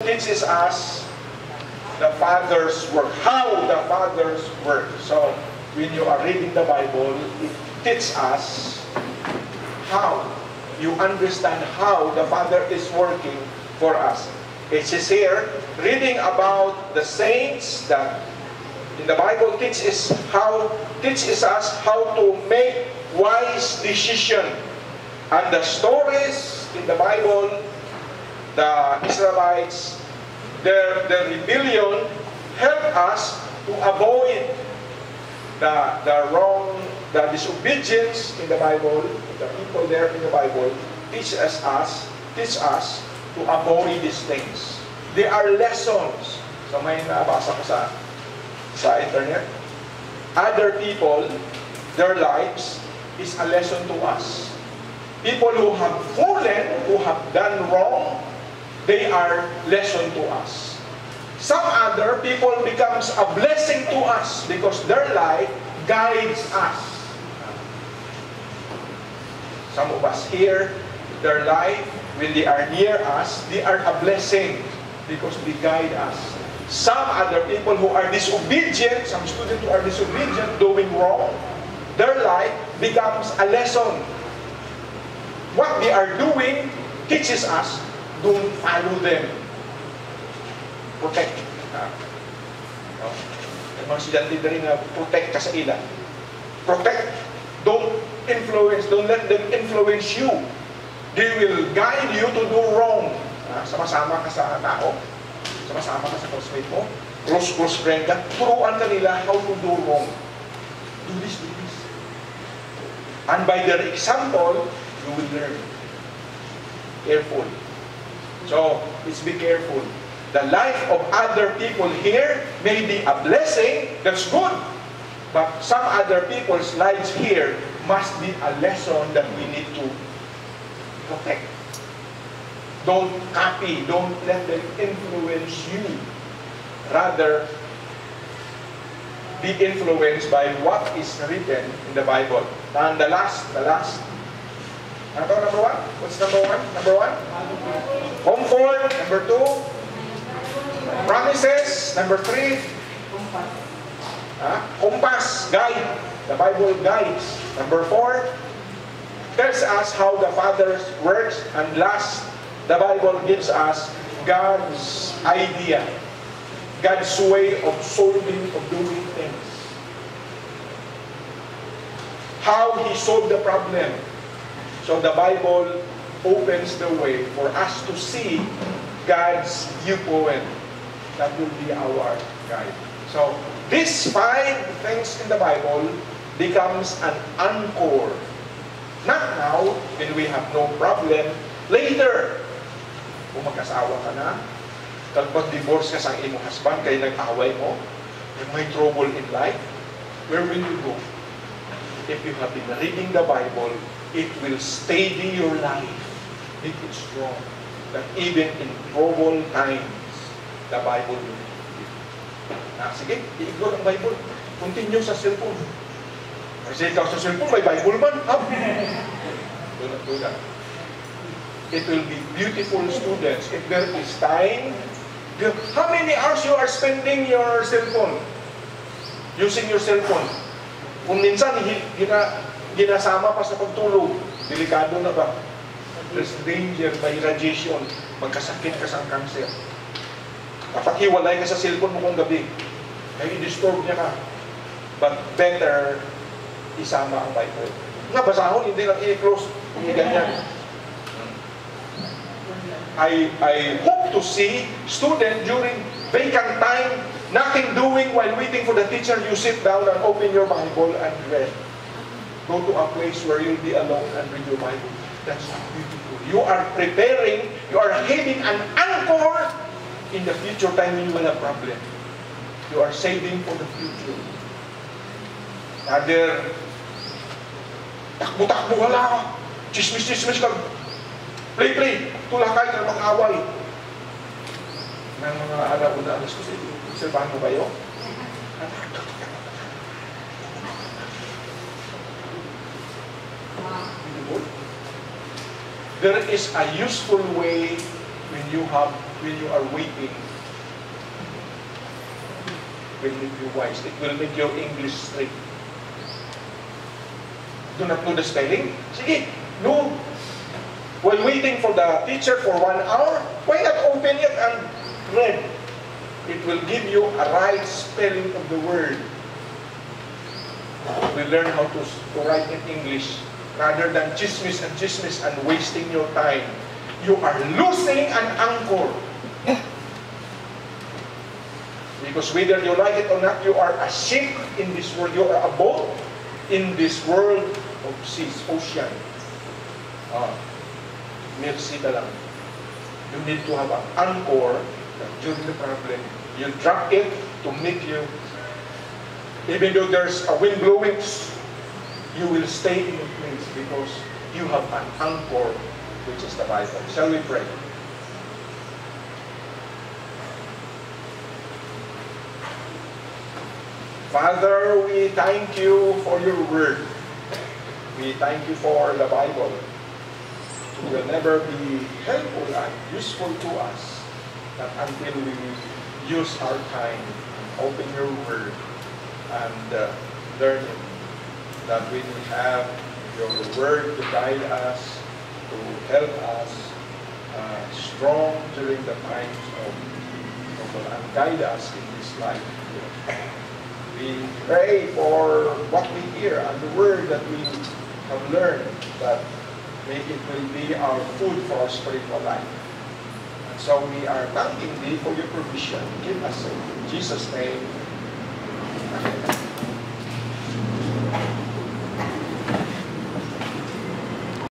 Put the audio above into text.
teaches us the Father's work, how the Father's work. So, when you are reading the Bible, it teaches us how you understand how the Father is working for us. It says here, reading about the saints that in the Bible teaches us how to make wise decision. And the stories in the Bible, the Israelites, their rebellion helped us to avoid the disobedience in the Bible. The people there in the Bible teach us to avoid these things. They are lessons. So may nabasa ko sa internet. Other people, their lives is a lesson to us. People who have fallen, who have done wrong, they are lesson to us. Some other people becomes a blessing to us because their life guides us. Some of us here, their life, when they are near us, they are a blessing because they guide us. Some other people who are disobedient, some students who are disobedient, doing wrong, their life becomes a lesson. What they are doing teaches us, don't follow them. Protect. Yung mga estudyante na rin na protect ka sa ila. Protect. Don't influence. Don't let them influence you. They will guide you to do wrong. Sama-sama ka sa tao. Sama-sama ka sa classmate mo. Close friend ka. Turuan ka nila how to do wrong. Do this, do this. And by their example, you will learn. Careful. So, let's be careful. The life of other people here may be a blessing, that's good. But some other people's lives here must be a lesson that we need to protect. Don't copy, don't let them influence you. Rather, be influenced by what is written in the Bible. And the last. Ano to, number one? What's number one? Number one? Comfort. Number two? Promises. Number three? Compass. Guide. The Bible guides. Number four? Tells us how the Father works. And last, the Bible gives us God's idea. God's way of solving, of doing things. How He solved the problem. So the Bible opens the way for us to see God's viewpoint. That will be our guide. So these 5 things in the Bible becomes an anchor. Not now, when we have no problem. Later, kung mag-asawa ka na, kapag divorce ka sa iyong husband, kaya nag-away mo, when may trouble in life, where will you go? If you have been reading the Bible, it will steady your life. Make it strong. That even in troubled times, the Bible will help you. Sige, i-ignore ang Bible. Continue sa cellphone. Kasi ikaw sa cellphone, may Bible man. Do that. It will be beautiful, students. If there is time, how many hours you are spending your cellphone? Using your cellphone? Kung minsan, ginasama pa sa pagtulog, delikado na ba? There's danger by radiation. Magkasakit ka sa cancer. Kapag hiwalay ka sa cellphone mo kung gabi, may i-disturb niya ka. But better, isama ang Bible. Nga, basahon, hindi lang i-close. Hindi ganyan. I hope to see student during vacant time, nothing doing while waiting for the teacher, you sit down and open your Bible and read. Go to a place where you'll be alone and read your Bible. That's beautiful. You are preparing, you are having an anchor in the future time when you will have problem. You are saving for the future. Other, takbo-takbo wala ka. Chismis ka. Play. Tulakay na mag-away. Ng mga alauna, alas ko sa iyo. Obserbahan mo ba yun? There is a useful way when you have when you are waiting will make you wise. It will make your English straight. Do not know the spelling? Sige, no. While waiting for the teacher for 1 hour, why not open it and read? It will give you a right spelling of the word. We learn how to write in English rather than chismis and wasting your time. You are losing an anchor. Because whether you like it or not, you are a ship in this world. You are a boat in this world of seas, ocean. Mercy na lang. You need to have an anchor that during the problem, you drop it to make you, even though there's a wind blowing, you will stay in your place because you have an anchor, which is the Bible. Shall we pray? Father, we thank you for your word. We thank you for the Bible. It will never be helpful and useful to us that until we use our time and open your word and learn it. That we have your word to guide us, to help us strong during the times of trouble and guide us in this life. We pray for what we hear and the word that we have learned, that may it will be our food for our spiritual life. And so we are thanking thee for your provision. Give us in Jesus' name. Amen.